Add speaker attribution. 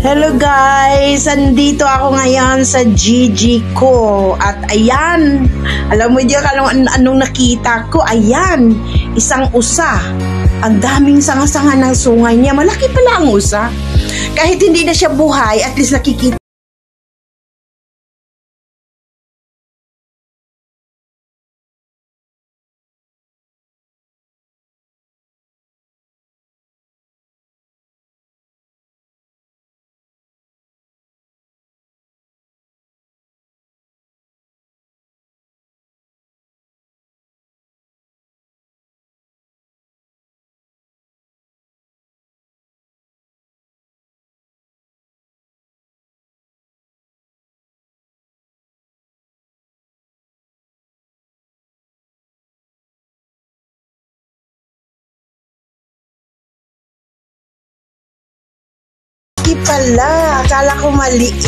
Speaker 1: Hello guys! Andito ako ngayon sa Gigi ko. At ayan, alam mo diyan anong nakita ko? Ayan, isang usa. Ang daming sanga-sanga ng sungay niya. Malaki pala ang usa. Kahit hindi na siya buhay, at least nakikita. Pala, akala ko maliit.